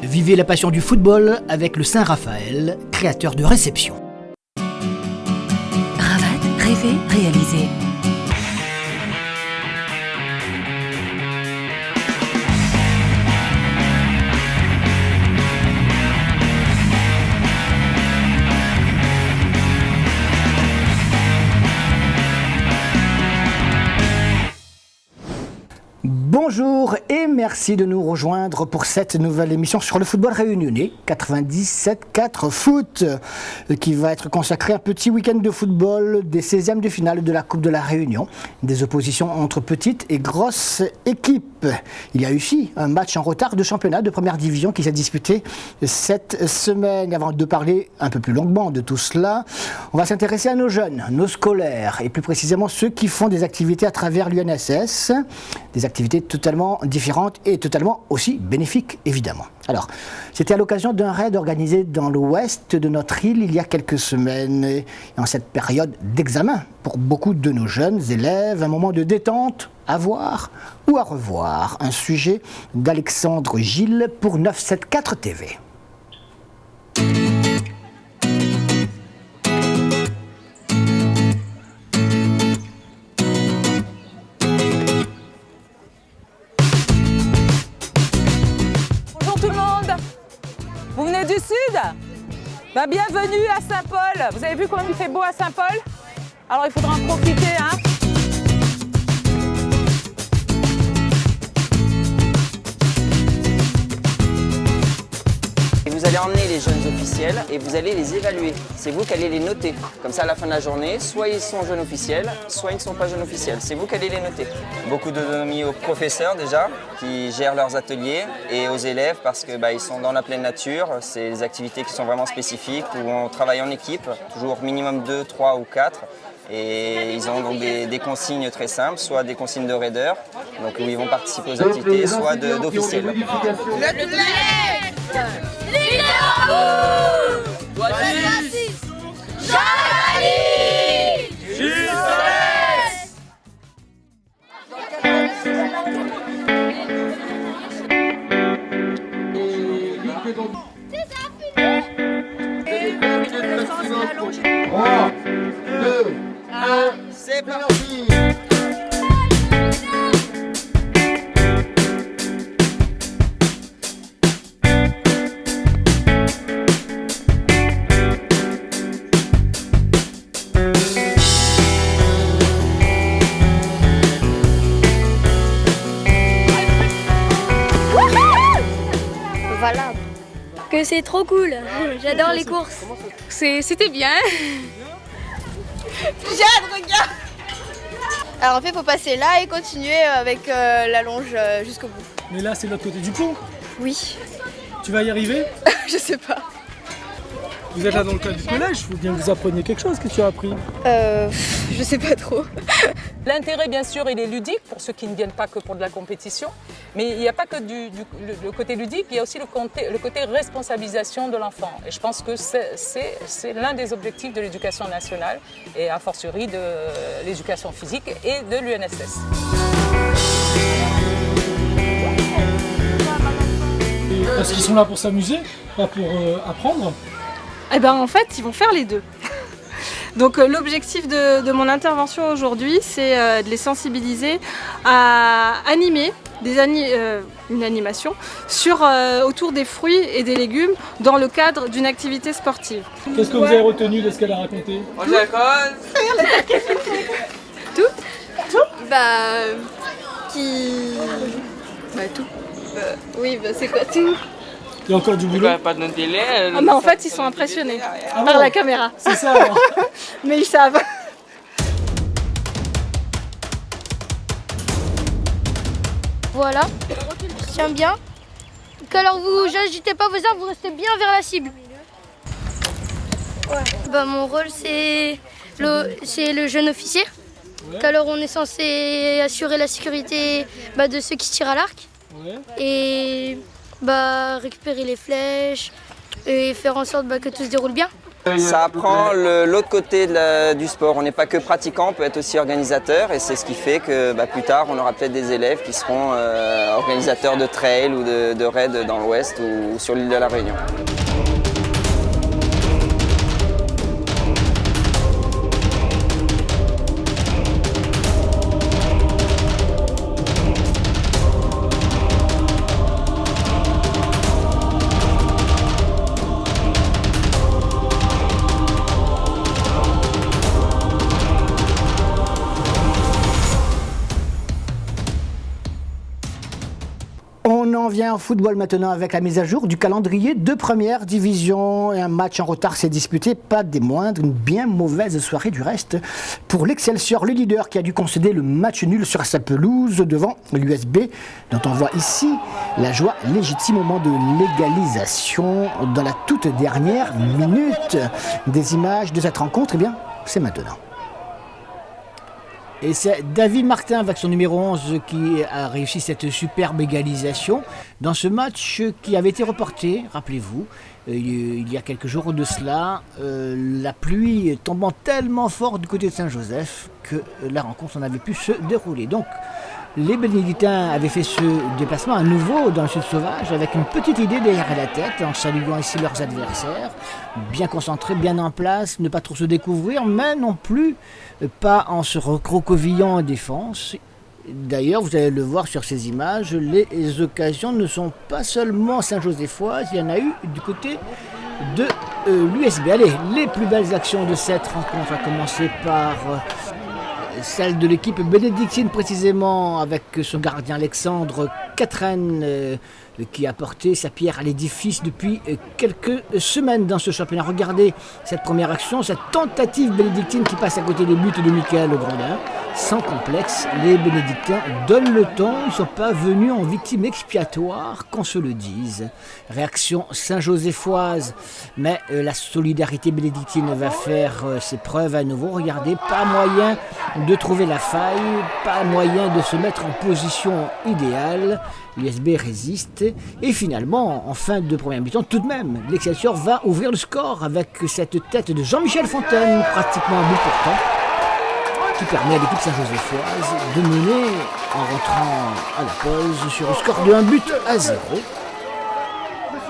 Vivez la passion du football avec le Saint-Raphaël, créateur de réception. Ravat, rêver, réaliser. Bonjour et merci de nous rejoindre pour cette nouvelle émission sur le football réunionnais, 97.4 Foot, qui va être consacré à un petit week-end de football des 16e de finale de la Coupe de la Réunion, des oppositions entre petites et grosses équipes. Il y a eu ici un match en retard de championnat de première division qui s'est disputé cette semaine. Avant de parler un peu plus longuement de tout cela, on va s'intéresser à nos jeunes, nos scolaires, et plus précisément ceux qui font des activités à travers l'UNSS, des activités totalement différentes et totalement aussi bénéfiques, évidemment. Alors, c'était à l'occasion d'un raid organisé dans l'ouest de notre île il y a quelques semaines, et en cette période d'examen pour beaucoup de nos jeunes élèves, un moment de détente à voir ou à revoir. Un sujet d'Alexandre Gilles pour 974 TV. Vous venez du sud? Bienvenue à Saint-Paul. Vous avez vu comment il fait beau à Saint-Paul? Alors il faudra en profiter, hein. Et vous allez emmener les jeunes officiels et vous allez les évaluer. C'est vous qui allez les noter. Comme ça, à la fin de la journée, soit ils sont jeunes officiels, soit ils ne sont pas jeunes officiels. C'est vous qui allez les noter. Beaucoup d'autonomie aux professeurs déjà, qui gèrent leurs ateliers, et aux élèves parce qu'ils sont dans la pleine nature. C'est des activités qui sont vraiment spécifiques, où on travaille en équipe, toujours minimum 2, 3 ou 4. Et ils ont donc des consignes très simples, soit des consignes de raideurs, donc où ils vont participer aux activités, soit d'officiels. C'est parti! Voilà, que c'est trop cool, j'adore les courses. C'était bien. Jade, regarde. Alors en fait, il faut passer là et continuer avec la longe jusqu'au bout. Mais là, c'est de l'autre côté du pont. Oui. Tu vas y arriver? Je sais pas. Vous êtes là dans le cadre du collège, il faut bien que vous appreniez quelque chose. Qu'est-ce que tu as appris? Je sais pas trop. L'intérêt, bien sûr, il est ludique pour ceux qui ne viennent pas que pour de la compétition. Mais il n'y a pas que le côté ludique, il y a aussi le côté responsabilisation de l'enfant. Et je pense que c'est l'un des objectifs de l'éducation nationale et a fortiori de l'éducation physique et de l'UNSS. Parce qu'ils sont là pour s'amuser, pas pour apprendre. Eh ben en fait, ils vont faire les deux. Donc l'objectif de mon intervention aujourd'hui, c'est de les sensibiliser à animer une animation autour des fruits et des légumes dans le cadre d'une activité sportive. Qu'est-ce que vous avez retenu de ce qu'elle a raconté? Tout. Tout. Oui, c'est quoi tout? Il y a encore du boulot? Mais en fait, ils sont impressionnés par la caméra. C'est ça alors. Mais ils savent. Voilà, tiens bien. Alors vous n'agitez pas vos armes, vous restez bien vers la cible. Ouais. Mon rôle c'est le jeune officier. Ouais. Alors on est censé assurer la sécurité de ceux qui tirent à l'arc. Ouais. Et récupérer les flèches et faire en sorte que tout se déroule bien. Ça apprend l'autre côté du sport. On n'est pas que pratiquant, on peut être aussi organisateur et c'est ce qui fait que plus tard on aura peut-être des élèves qui seront organisateurs de trail ou de raids dans l'Ouest ou sur l'île de la Réunion. On en vient au football maintenant avec la mise à jour du calendrier de première division. Un match en retard s'est disputé, pas des moindres, une bien mauvaise soirée du reste pour l'Excelsior, le leader qui a dû concéder le match nul sur sa pelouse devant l'USB, dont on voit ici la joie légitime au moment de l'égalisation dans la toute dernière minute. Des images de cette rencontre, eh bien, c'est maintenant. Et c'est David Martin avec son numéro 11 qui a réussi cette superbe égalisation dans ce match qui avait été reporté, rappelez-vous, il y a quelques jours de cela, la pluie tombant tellement fort du côté de Saint-Joseph que la rencontre n'avait pu se dérouler. Donc les Bénédictins avaient fait ce déplacement à nouveau dans le Sud Sauvage avec une petite idée derrière la tête, en saluant ici leurs adversaires, bien concentrés, bien en place, ne pas trop se découvrir, mais non plus pas en se recroquevillant en défense. D'ailleurs, vous allez le voir sur ces images, les occasions ne sont pas seulement saint-joséphoises, il y en a eu du côté de l'USB. Allez, les plus belles actions de cette rencontre, à commencer par celle de l'équipe bénédictine précisément, avec son gardien Alexandre Catherine qui a porté sa pierre à l'édifice depuis quelques semaines dans ce championnat. Regardez cette première action, cette tentative bénédictine qui passe à côté des buts de Michael Grondin. Sans complexe, les bénédictins donnent le ton, ils ne sont pas venus en victime expiatoire, qu'on se le dise. Réaction saint-joséphoise, mais la solidarité bénédictine va faire ses preuves à nouveau. Regardez, pas moyen de trouver la faille, pas moyen de se mettre en position idéale. L'USB résiste et finalement, en fin de première mi-temps, tout de même, l'Excelsior va ouvrir le score avec cette tête de Jean-Michel Fontaine, pratiquement un but pourtant, qui permet à l'équipe saint-joséphoise de mener en rentrant à la pause sur le score de 1-0.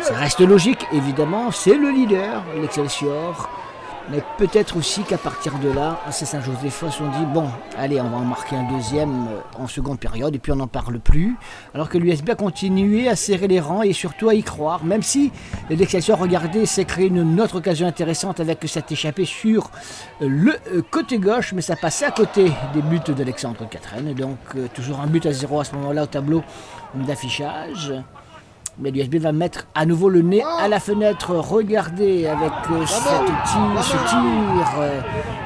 Ça reste logique, évidemment, c'est le leader, l'Excelsior. Mais peut-être aussi qu'à partir de là, ces Saint-Joséphois se sont dit, bon, allez, on va en marquer un deuxième en seconde période, et puis on n'en parle plus. Alors que l'USB a continué à serrer les rangs et surtout à y croire, même si l'Excelsior, regardez, s'est créé une autre occasion intéressante avec cette échappée sur le côté gauche, mais ça passait à côté des buts d'Alexandre Catherine. Donc toujours 1-0 à ce moment-là au tableau d'affichage. Mais l'USB va mettre à nouveau le nez à la fenêtre. Regardez avec ce tir.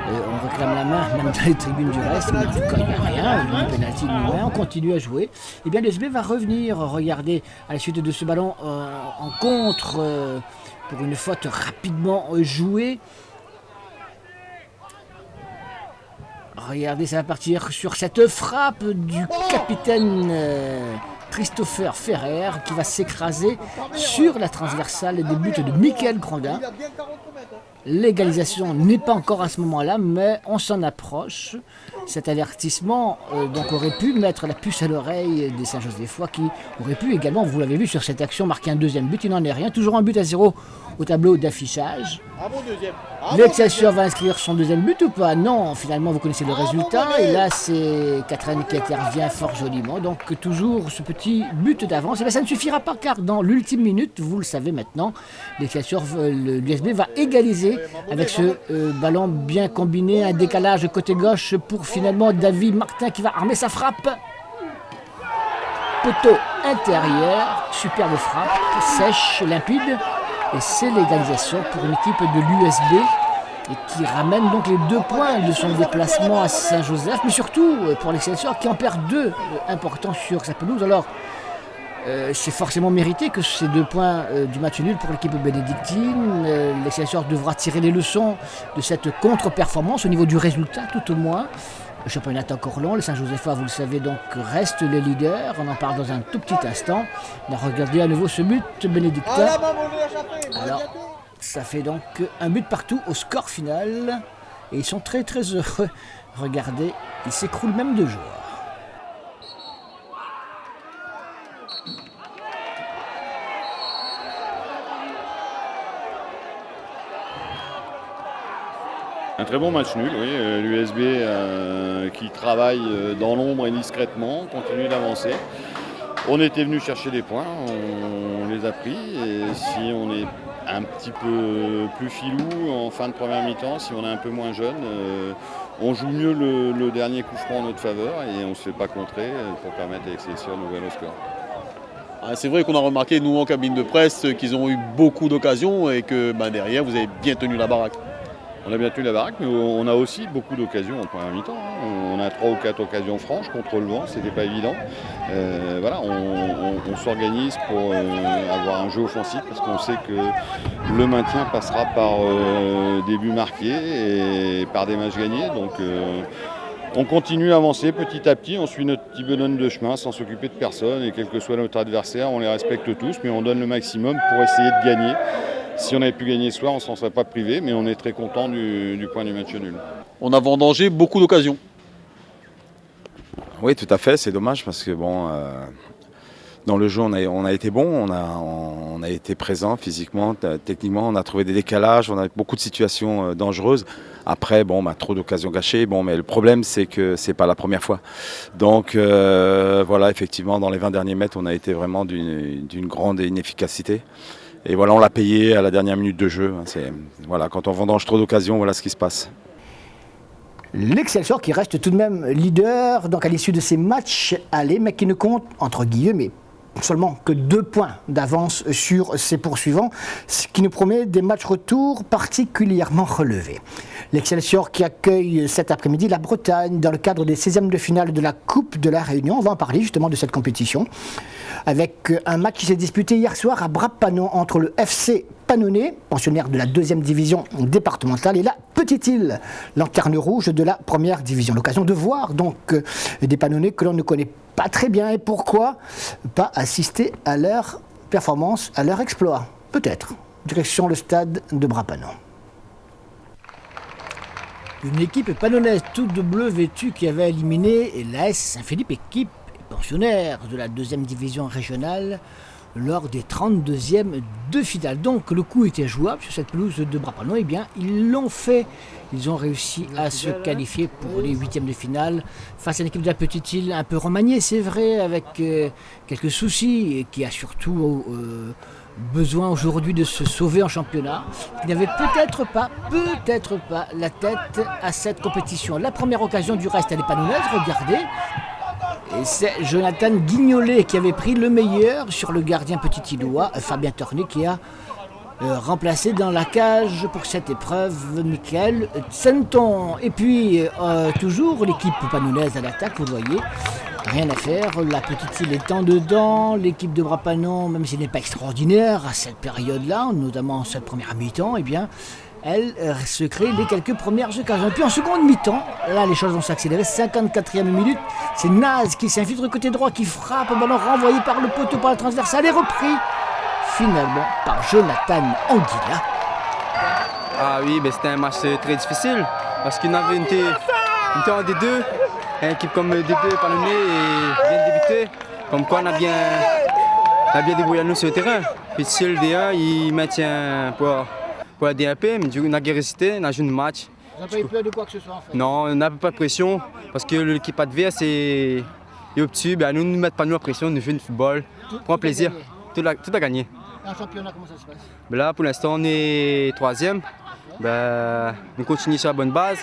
On réclame la main, même dans les tribunes du reste. Mais en tout cas, il n'y a rien. Il y a un pénalty de main. On continue à jouer. Et bien l'USB va revenir. Regardez, à la suite de ce ballon en contre pour une faute rapidement jouée. Regardez, ça va partir sur cette frappe du capitaine Christopher Ferrer qui va s'écraser sur la transversale des buts de Michael Grondin. L'égalisation n'est pas encore à ce moment-là, mais on s'en approche. Cet avertissement donc aurait pu mettre la puce à l'oreille des Saint-Joséphois qui aurait pu également, vous l'avez vu sur cette action, marquer un deuxième but. Il n'en est rien, toujours 1-0 au tableau d'affichage. L'Excelsior va inscrire son deuxième but ou pas? Non, finalement vous connaissez le résultat. Et là c'est Catherine qui intervient fort joliment. Donc toujours ce petit but d'avance. Et ça ne suffira pas car dans l'ultime minute, vous le savez maintenant, l'Excelsior, l'USB va égaliser avec ce ballon bien combiné, un décalage côté gauche pour finalement David Martin qui va armer sa frappe. Poteau intérieur, superbe frappe, sèche, limpide. Et c'est l'égalisation pour une équipe de l'USB et qui ramène donc les 2 points de son déplacement à Saint-Joseph, mais surtout pour l'Excelsior qui en perd 2 importants sur sa pelouse. Alors c'est forcément mérité que ces 2 points du match nul pour l'équipe bénédictine. L'Excelsior devra tirer les leçons de cette contre-performance au niveau du résultat tout au moins. Le championnat est encore long, les Saint-Joséphois, vous le savez, donc restent les leaders. On en parle dans un tout petit instant. On a regardé à nouveau ce but bénédictin. Alors, Ça fait donc un but partout au score final. Et ils sont très très heureux. Regardez, ils s'écroulent même de joie. Un très bon match nul, oui. L'USB qui travaille dans l'ombre et discrètement, continue d'avancer. On était venu chercher des points, on les a pris. Et si on est un petit peu plus filou en fin de première mi-temps, si on est un peu moins jeune, on joue mieux le dernier coup franc en notre faveur et on ne se fait pas contrer pour permettre à Excelsior d'ouvrir le score. C'est vrai qu'on a remarqué, nous en cabine de presse, qu'ils ont eu beaucoup d'occasions et que derrière, vous avez bien tenu la baraque. On a bien tenu la baraque, mais on a aussi beaucoup d'occasions en première mi-temps. On a 3 ou 4 occasions franches contre le vent, c'était pas évident. Voilà, on s'organise pour avoir un jeu offensif parce qu'on sait que le maintien passera par des buts marqués et par des matchs gagnés. Donc on continue à avancer petit à petit, on suit notre petit bonhomme de chemin sans s'occuper de personne et quel que soit notre adversaire, on les respecte tous, mais on donne le maximum pour essayer de gagner. Si on avait pu gagner ce soir, on ne s'en serait pas privé, mais on est très content du point du match nul. On a vendangé beaucoup d'occasions. Oui, tout à fait, c'est dommage parce que dans le jeu, on a été bon, on a été présent physiquement, techniquement, on a trouvé des décalages, on a beaucoup de situations dangereuses. Après, trop d'occasions gâchées, mais le problème, c'est que ce n'est pas la première fois. Donc, voilà, effectivement, dans les 20 derniers mètres, on a été vraiment d'une grande inefficacité. Et voilà, on l'a payé à la dernière minute de jeu. Quand on vendange trop d'occasions, voilà ce qui se passe. L'Excelsior qui reste tout de même leader donc à l'issue de ces matchs allés, mais qui ne compte, entre guillemets, seulement que 2 points d'avance sur ses poursuivants, ce qui nous promet des matchs retour particulièrement relevés. L'Excelsior qui accueille cet après-midi la Bretagne dans le cadre des 16e de finale de la Coupe de la Réunion. On va en parler justement de cette compétition avec un match qui s'est disputé hier soir à Brappanon entre le FC Pannonnet, pensionnaire de la 2e division départementale, et la Petite-Île, lanterne rouge de la 1re division. L'occasion de voir donc des Pannonnais que l'on ne connaît pas très bien et pourquoi pas assister à leur performance, à leur exploit. Peut-être. Direction le stade de Brappanon. Une équipe pannonnaise toute de bleu vêtue qui avait éliminé l'AS Saint-Philippe, équipe pensionnaire de la 2e division régionale, lors des 32e de finale. Donc le coup était jouable sur cette pelouse de Brappanon. Eh bien, ils l'ont fait. Ils ont réussi à se qualifier pour les 8e de finale face à une équipe de la Petite-Île un peu remaniée, c'est vrai, avec quelques soucis et qui a surtout besoin aujourd'hui de se sauver en championnat, qui n'avait peut-être pas la tête à cette compétition. La première occasion du reste, elle est pannonnaise, regardez. Et c'est Jonathan Guignolet qui avait pris le meilleur sur le gardien petit-îlois, Fabien Tornet, qui a remplacé dans la cage pour cette épreuve Michael Tsenton. Et puis, toujours l'équipe pannonnaise à l'attaque, vous le voyez. Rien à faire, la Petite-Île est en dedans, l'équipe de Brappanon, même si elle n'est pas extraordinaire à cette période-là, notamment en cette première mi-temps, eh bien, elle se crée les quelques premières occasions. Et puis en seconde mi-temps, là les choses vont s'accélérer, 54e minute, c'est Naz qui s'infiltre du côté droit, qui frappe, ballon renvoyé par le poteau, par le transversal et repris finalement par Jonathan Anguilla. Ah oui, c'était un match très difficile, parce qu'il y en avait une en D2, une équipe comme D2 Pannonnet et bien débuté, comme quoi on a bien débrouillé nous sur le terrain. Puis si le D1 il maintient pour la DAP, mais du coup on a guérissité, on a joué un match. Vous n'avez pas eu peur de quoi que ce soit en fait? Non, on n'a pas de pression, parce que l'équipe adverse est au-dessus, nous ne mettons pas nous la pression, nous faisons du football, pour un plaisir, tout a gagné. En championnat, comment ça se passe? Là pour l'instant on est 3e, on continue sur la bonne base.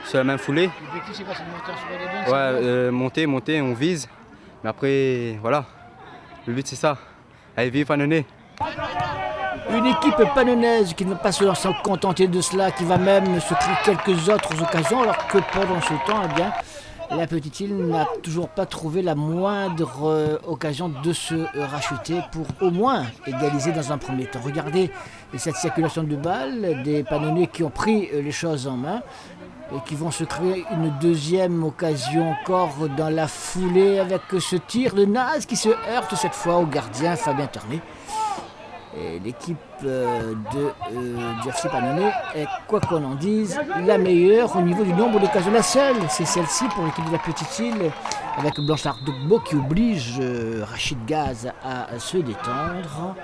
Sur la même foulée. L'objectif c'est quoi, c'est de monter en monter, on vise. Mais après, voilà, le but c'est ça, allez vive Pannonnet. Une équipe pannonnaise qui ne va pas se contenter de cela, qui va même se créer quelques autres occasions, alors que pendant ce temps, eh bien, la Petite-Île n'a toujours pas trouvé la moindre occasion de se racheter pour au moins égaliser dans un premier temps. Regardez cette circulation de balles, des Pannonnais qui ont pris les choses en main et qui vont se créer une deuxième occasion encore dans la foulée avec ce tir de Naz qui se heurte cette fois au gardien Fabien Tornet. Et l'équipe du FC Panonnet est, quoi qu'on en dise, la meilleure au niveau du nombre d'occasions. La seule, c'est celle-ci pour l'équipe de la Petite Île, avec Blanchard Dogbo qui oblige Rachid Gaz à se détendre.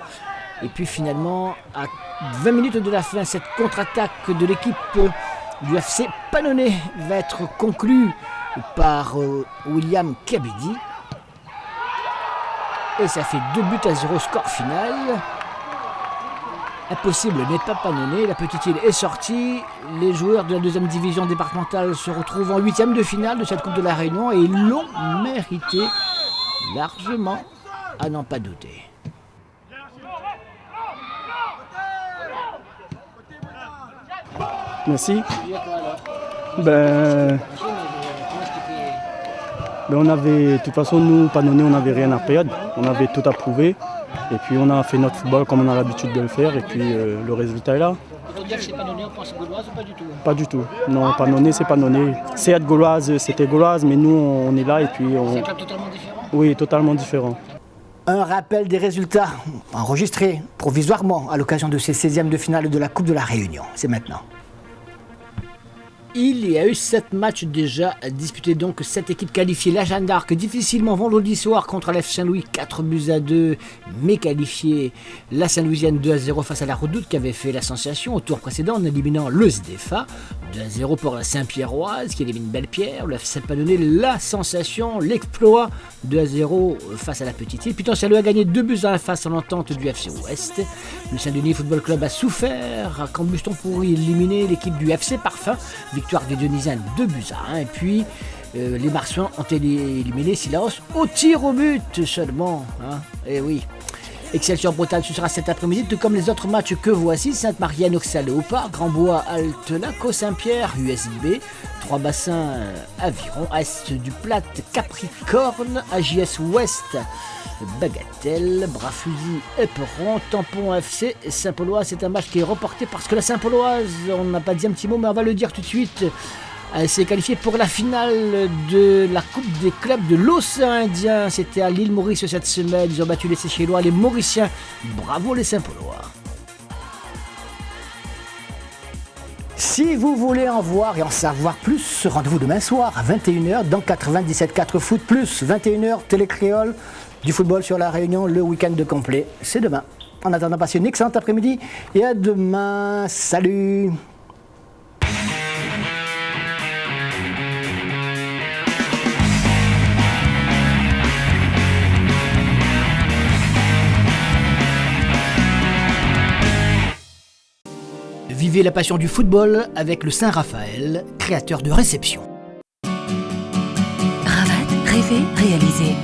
Et puis finalement, à 20 minutes de la fin, cette contre-attaque de l'équipe du FC Panonnet va être conclue par William Kabedi. Et ça fait 2-0 score final. Impossible n'est pas Panonnet, la Petite Île est sortie. Les joueurs de la 2e division départementale se retrouvent en 8e de finale de cette Coupe de la Réunion et ils l'ont mérité largement, à n'en pas douter. Merci. On avait, de toute façon, nous, Panonnet, on n'avait rien à perdre. On avait tout à prouver. Et puis on a fait notre football comme on a l'habitude de le faire. Et puis le résultat est là. On peut dire que c'est Panonnet en France gauloise ou pas du tout? Pas du tout. Non, Panonnet, c'est Panonnet. Certes, gauloise, c'était gauloise, mais nous, on est là et puis on... C'est un club totalement différent? Oui, totalement différent. Un rappel des résultats enregistrés provisoirement à l'occasion de ces 16e de finale de la Coupe de la Réunion. C'est maintenant. Il y a eu 7 matchs déjà disputés, donc 7 équipes qualifiées. La Jeanne d'Arc, difficilement vendredi soir contre l'F Saint-Louis, 4-2, mais qualifiée. La Saint-Louisienne 2-0 face à la Redoute qui avait fait la sensation au tour précédent en éliminant le SDFA. 2-0 pour la Saint-Pierroise qui élimine Belle-Pierre. Le FC Panonnet, la sensation, l'exploit. 2-0 face à la Petite Île. Puis Saint-Louis a gagné 2-1 face à l'entente du FC Ouest. Le Saint-Denis Football Club a souffert à Cambuston pour éliminer l'équipe du FC Parfum. Victoire des Dionysiens 2-1. Et puis les Marsuins ont éliminé Sillaos au tir au but seulement. Et oui. Excelsior Bretagne, ce sera cet après-midi, tout comme les autres matchs que voici. Sainte-Marianne, Auxerre, Léopard, Grandbois, Halte-Lac, Saint-Pierre, USB, Trois-Bassins, Aviron, Est du Plat, Capricorne, AJS Ouest, Bagatelle, Bras-Fusil, Éperon, Tampon FC, Saint-Paulois. C'est un match qui est reporté parce que la Saint-Pauloise, on n'a pas dit un petit mot, mais on va le dire tout de suite. Elle s'est qualifiée pour la finale de la Coupe des clubs de l'Océan Indien. C'était à l'île Maurice cette semaine. Ils ont battu les Seychellois, les Mauriciens. Bravo les Saint-Paulois. Si vous voulez en voir et en savoir plus, rendez-vous demain soir à 21h dans 97.4 Foot Plus. 21h, Télé Créole, du football sur la Réunion, le week-end de complet. C'est demain. En attendant, passez une excellente après-midi et à demain. Salut! Vivez la passion du football avec le Saint-Raphaël, créateur de réception. Ravat, rêver, réaliser.